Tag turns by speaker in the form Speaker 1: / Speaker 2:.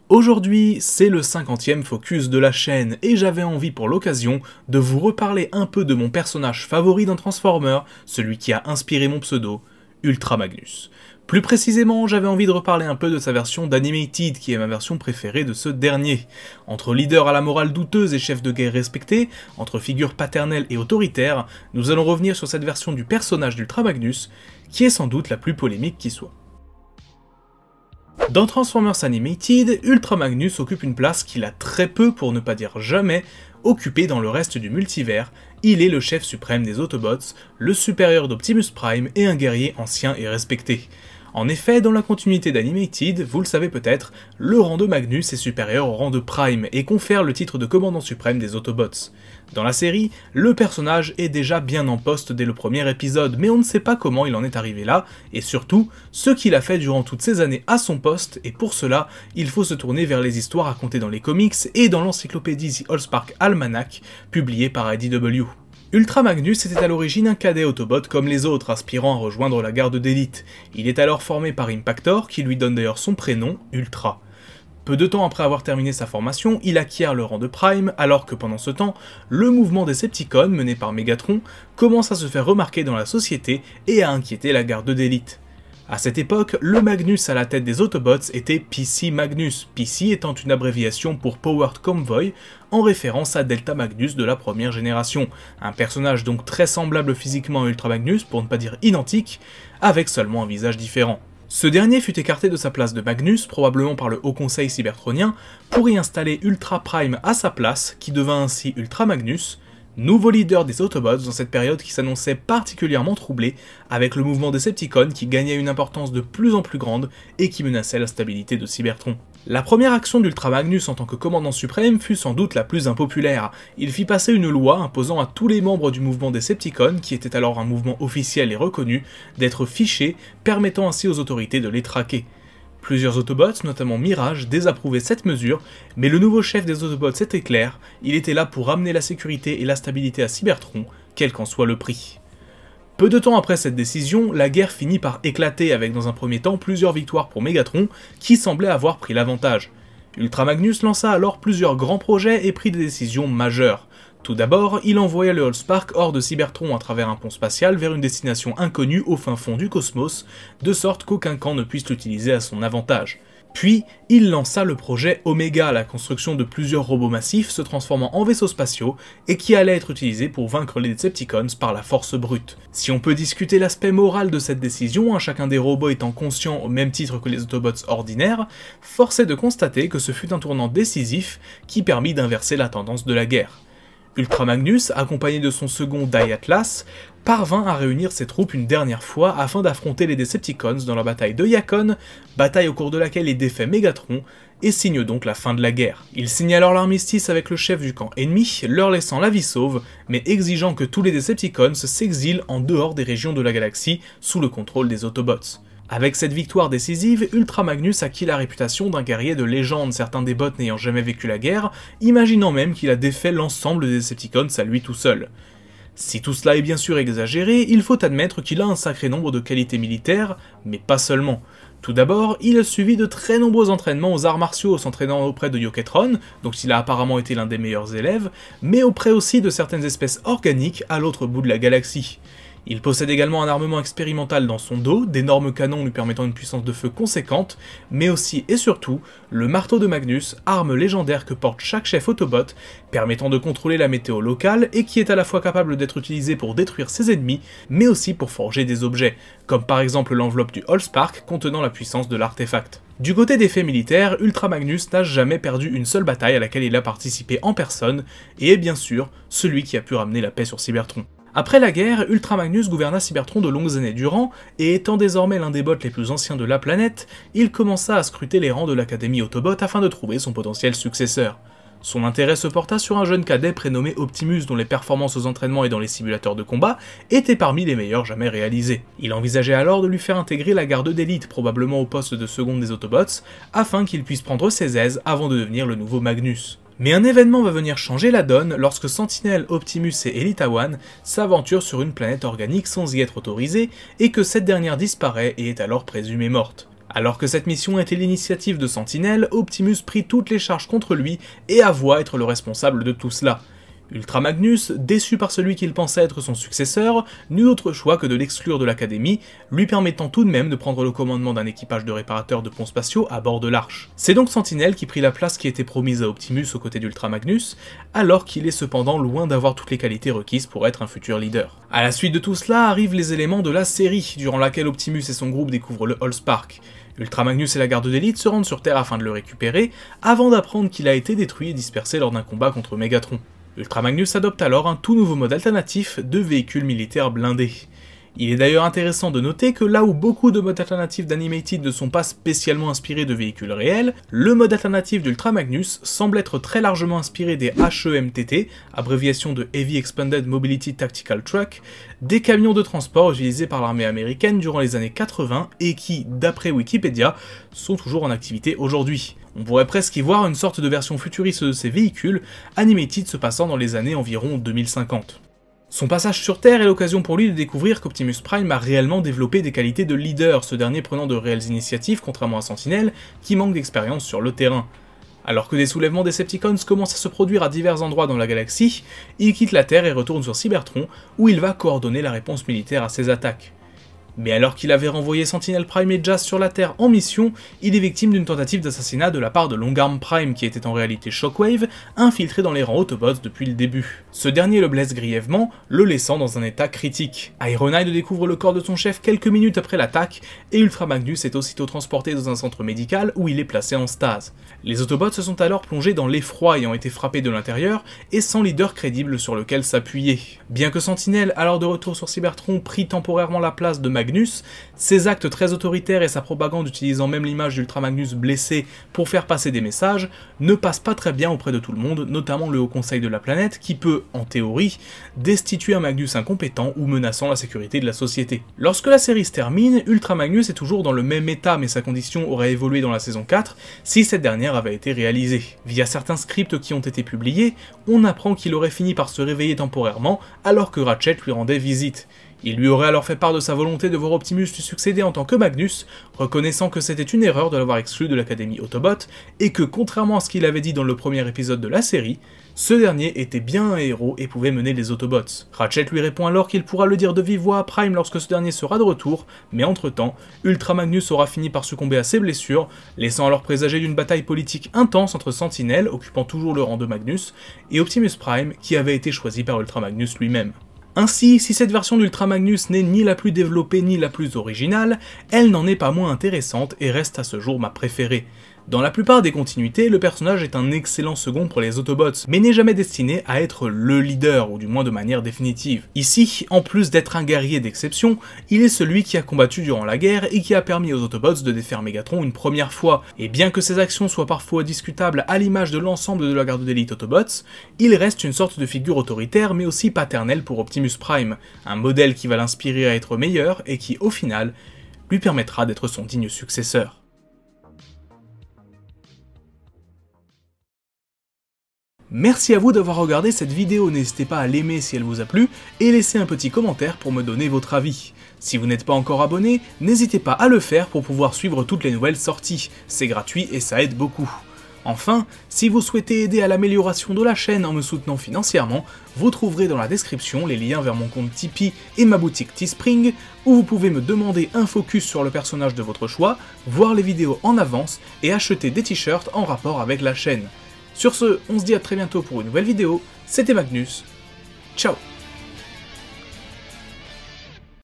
Speaker 1: Aujourd'hui, c'est le 50e focus de la chaîne et j'avais envie pour l'occasion de vous reparler un peu de mon personnage favori d'un Transformer, celui qui a inspiré mon pseudo, Ultra Magnus. Plus précisément, j'avais envie de reparler un peu de sa version d'Animated, qui est ma version préférée de ce dernier. Entre leader à la morale douteuse et chef de guerre respecté, entre figure paternelle et autoritaire, nous allons revenir sur cette version du personnage d'Ultra Magnus, qui est sans doute la plus polémique qui soit. Dans Transformers Animated, Ultra Magnus occupe une place qu'il a très peu, pour ne pas dire jamais, occupée dans le reste du multivers. Il est le chef suprême des Autobots, le supérieur d'Optimus Prime et un guerrier ancien et respecté. En effet, dans la continuité d'Animated, vous le savez peut-être, le rang de Magnus est supérieur au rang de Prime et confère le titre de commandant suprême des Autobots. Dans la série, le personnage est déjà bien en poste dès le premier épisode, mais on ne sait pas comment il en est arrivé là, et surtout, ce qu'il a fait durant toutes ces années à son poste, et pour cela, il faut se tourner vers les histoires racontées dans les comics et dans l'encyclopédie The Allspark Almanac, publiée par IDW. Ultra Magnus était à l'origine un cadet Autobot comme les autres, aspirant à rejoindre la garde d'élite. Il est alors formé par Impactor, qui lui donne d'ailleurs son prénom, Ultra. Peu de temps après avoir terminé sa formation, il acquiert le rang de Prime, alors que pendant ce temps, le mouvement Decepticons, mené par Megatron, commence à se faire remarquer dans la société et à inquiéter la garde d'élite. À cette époque, le Magnus à la tête des Autobots était PC Magnus, PC étant une abréviation pour Powered Convoy, en référence à Delta Magnus de la première génération, un personnage donc très semblable physiquement à Ultra Magnus, pour ne pas dire identique, avec seulement un visage différent. Ce dernier fut écarté de sa place de Magnus, probablement par le Haut Conseil cybertronien, pour y installer Ultra Prime à sa place, qui devint ainsi Ultra Magnus, nouveau leader des Autobots dans cette période qui s'annonçait particulièrement troublée, avec le mouvement Decepticon qui gagnait une importance de plus en plus grande et qui menaçait la stabilité de Cybertron. La première action d'Ultra Magnus en tant que commandant suprême fut sans doute la plus impopulaire. Il fit passer une loi imposant à tous les membres du mouvement Decepticon, qui était alors un mouvement officiel et reconnu, d'être fichés, permettant ainsi aux autorités de les traquer. Plusieurs Autobots, notamment Mirage, désapprouvaient cette mesure, mais le nouveau chef des Autobots était clair, il était là pour ramener la sécurité et la stabilité à Cybertron, quel qu'en soit le prix. Peu de temps après cette décision, la guerre finit par éclater avec dans un premier temps plusieurs victoires pour Megatron, qui semblait avoir pris l'avantage. Ultra Magnus lança alors plusieurs grands projets et prit des décisions majeures. Tout d'abord, il envoya le Allspark hors de Cybertron à travers un pont spatial vers une destination inconnue au fin fond du cosmos, de sorte qu'aucun camp ne puisse l'utiliser à son avantage. Puis, il lança le projet Omega, la construction de plusieurs robots massifs se transformant en vaisseaux spatiaux et qui allaient être utilisés pour vaincre les Decepticons par la force brute. Si on peut discuter l'aspect moral de cette décision, chacun des robots étant conscient au même titre que les Autobots ordinaires, force est de constater que ce fut un tournant décisif qui permit d'inverser la tendance de la guerre. Ultra Magnus, accompagné de son second Die Atlas, parvint à réunir ses troupes une dernière fois afin d'affronter les Decepticons dans la bataille de Yakon, bataille au cours de laquelle il défait Megatron, et signe donc la fin de la guerre. Il signe alors l'armistice avec le chef du camp ennemi, leur laissant la vie sauve, mais exigeant que tous les Decepticons s'exilent en dehors des régions de la galaxie sous le contrôle des Autobots. Avec cette victoire décisive, Ultra Magnus acquit la réputation d'un guerrier de légende, certains des bots n'ayant jamais vécu la guerre, imaginant même qu'il a défait l'ensemble des Decepticons à lui tout seul. Si tout cela est bien sûr exagéré, il faut admettre qu'il a un sacré nombre de qualités militaires, mais pas seulement. Tout d'abord, il a suivi de très nombreux entraînements aux arts martiaux, s'entraînant auprès de Yoketron, dont il a apparemment été l'un des meilleurs élèves, mais auprès aussi de certaines espèces organiques à l'autre bout de la galaxie. Il possède également un armement expérimental dans son dos, d'énormes canons lui permettant une puissance de feu conséquente, mais aussi et surtout le marteau de Magnus, arme légendaire que porte chaque chef Autobot, permettant de contrôler la météo locale et qui est à la fois capable d'être utilisé pour détruire ses ennemis, mais aussi pour forger des objets, comme par exemple l'enveloppe du Allspark contenant la puissance de l'artefact. Du côté des faits militaires, Ultra Magnus n'a jamais perdu une seule bataille à laquelle il a participé en personne, et est bien sûr celui qui a pu ramener la paix sur Cybertron. Après la guerre, Ultra Magnus gouverna Cybertron de longues années durant, et étant désormais l'un des bots les plus anciens de la planète, il commença à scruter les rangs de l'Académie Autobot afin de trouver son potentiel successeur. Son intérêt se porta sur un jeune cadet prénommé Optimus dont les performances aux entraînements et dans les simulateurs de combat étaient parmi les meilleurs jamais réalisés. Il envisageait alors de lui faire intégrer la garde d'élite, probablement au poste de seconde des Autobots, afin qu'il puisse prendre ses aises avant de devenir le nouveau Magnus. Mais un événement va venir changer la donne lorsque Sentinel, Optimus et Elita One s'aventurent sur une planète organique sans y être autorisés et que cette dernière disparaît et est alors présumée morte. Alors que cette mission était l'initiative de Sentinel, Optimus prit toutes les charges contre lui et avoua être le responsable de tout cela. Ultra Magnus, déçu par celui qu'il pensait être son successeur, n'eut d'autre choix que de l'exclure de l'académie, lui permettant tout de même de prendre le commandement d'un équipage de réparateurs de ponts spatiaux à bord de l'Arche. C'est donc Sentinel qui prit la place qui était promise à Optimus aux côtés d'Ultra Magnus, alors qu'il est cependant loin d'avoir toutes les qualités requises pour être un futur leader. À la suite de tout cela arrivent les éléments de la série, durant laquelle Optimus et son groupe découvrent le Allspark. Ultra Magnus et la garde d'élite se rendent sur Terre afin de le récupérer, avant d'apprendre qu'il a été détruit et dispersé lors d'un combat contre Megatron. Ultra Magnus adopte alors un tout nouveau mode alternatif de véhicule militaire blindé. Il est d'ailleurs intéressant de noter que là où beaucoup de modes alternatifs d'Animated ne sont pas spécialement inspirés de véhicules réels, le mode alternatif d'Ultra Magnus semble être très largement inspiré des HEMTT, abréviation de Heavy Expanded Mobility Tactical Truck, des camions de transport utilisés par l'armée américaine durant les années 80 et qui, d'après Wikipédia, sont toujours en activité aujourd'hui. On pourrait presque y voir une sorte de version futuriste de ces véhicules, Animated se passant dans les années environ 2050. Son passage sur Terre est l'occasion pour lui de découvrir qu'Optimus Prime a réellement développé des qualités de leader, ce dernier prenant de réelles initiatives contrairement à Sentinel, qui manque d'expérience sur le terrain. Alors que des soulèvements Decepticons commencent à se produire à divers endroits dans la galaxie, il quitte la Terre et retourne sur Cybertron, où il va coordonner la réponse militaire à ces attaques. Mais alors qu'il avait renvoyé Sentinel Prime et Jazz sur la Terre en mission, il est victime d'une tentative d'assassinat de la part de Longarm Prime, qui était en réalité Shockwave, infiltré dans les rangs Autobots depuis le début. Ce dernier le blesse grièvement, le laissant dans un état critique. Ironhide découvre le corps de son chef quelques minutes après l'attaque, et Ultra Magnus est aussitôt transporté dans un centre médical où il est placé en stase. Les Autobots se sont alors plongés dans l'effroi ayant été frappés de l'intérieur, et sans leader crédible sur lequel s'appuyer. Bien que Sentinel, alors de retour sur Cybertron, prit temporairement la place de Magnus, ses actes très autoritaires et sa propagande utilisant même l'image d'Ultra Magnus blessé pour faire passer des messages ne passent pas très bien auprès de tout le monde, notamment le Haut Conseil de la planète qui peut, en théorie, destituer un Magnus incompétent ou menaçant la sécurité de la société. Lorsque la série se termine, Ultra Magnus est toujours dans le même état mais sa condition aurait évolué dans la saison 4 si cette dernière avait été réalisée. Via certains scripts qui ont été publiés, on apprend qu'il aurait fini par se réveiller temporairement alors que Ratchet lui rendait visite. Il lui aurait alors fait part de sa volonté de voir Optimus lui succéder en tant que Magnus, reconnaissant que c'était une erreur de l'avoir exclu de l'Académie Autobot, et que contrairement à ce qu'il avait dit dans le premier épisode de la série, ce dernier était bien un héros et pouvait mener les Autobots. Ratchet lui répond alors qu'il pourra le dire de vive voix à Prime lorsque ce dernier sera de retour, mais entre-temps, Ultra Magnus aura fini par succomber à ses blessures, laissant alors présager d'une bataille politique intense entre Sentinel, occupant toujours le rang de Magnus, et Optimus Prime, qui avait été choisi par Ultra Magnus lui-même. Ainsi, si cette version d'Ultra Magnus n'est ni la plus développée ni la plus originale, elle n'en est pas moins intéressante et reste à ce jour ma préférée. Dans la plupart des continuités, le personnage est un excellent second pour les Autobots, mais n'est jamais destiné à être le leader, ou du moins de manière définitive. Ici, en plus d'être un guerrier d'exception, il est celui qui a combattu durant la guerre et qui a permis aux Autobots de défaire Megatron une première fois, et bien que ses actions soient parfois discutables à l'image de l'ensemble de la garde d'élite Autobots, il reste une sorte de figure autoritaire mais aussi paternelle pour Optimus Prime, un modèle qui va l'inspirer à être meilleur et qui, au final, lui permettra d'être son digne successeur. Merci à vous d'avoir regardé cette vidéo, n'hésitez pas à l'aimer si elle vous a plu, et laisser un petit commentaire pour me donner votre avis. Si vous n'êtes pas encore abonné, n'hésitez pas à le faire pour pouvoir suivre toutes les nouvelles sorties, c'est gratuit et ça aide beaucoup. Enfin, si vous souhaitez aider à l'amélioration de la chaîne en me soutenant financièrement, vous trouverez dans la description les liens vers mon compte Tipeee et ma boutique Teespring, où vous pouvez me demander un focus sur le personnage de votre choix, voir les vidéos en avance et acheter des t-shirts en rapport avec la chaîne. Sur ce, on se dit à très bientôt pour une nouvelle vidéo, c'était Magnus, ciao.